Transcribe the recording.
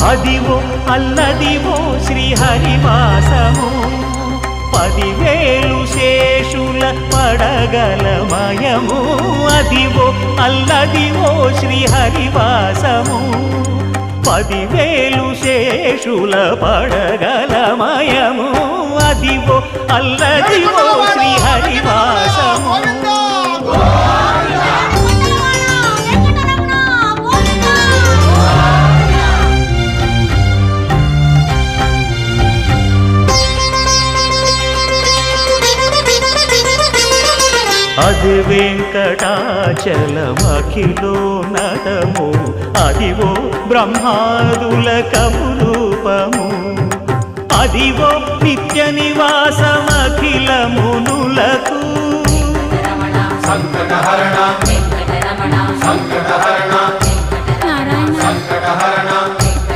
అదివో అల్లదివో శ్రీహరివాసము 10,000 శేషుల పడగలమయము అదివో అల్లదివో శ్రీహరివాసము 10,000 శేషుల పడగలమయము అదివో అల్లదివో శ్రీహరివాసము అది వెంకటాచలమఖిలోన్నతము అదివో బ్రహ్మాదుల కపురూపము అదివో నిత్య నివాసమఖిల మునులకు సంకటహరణ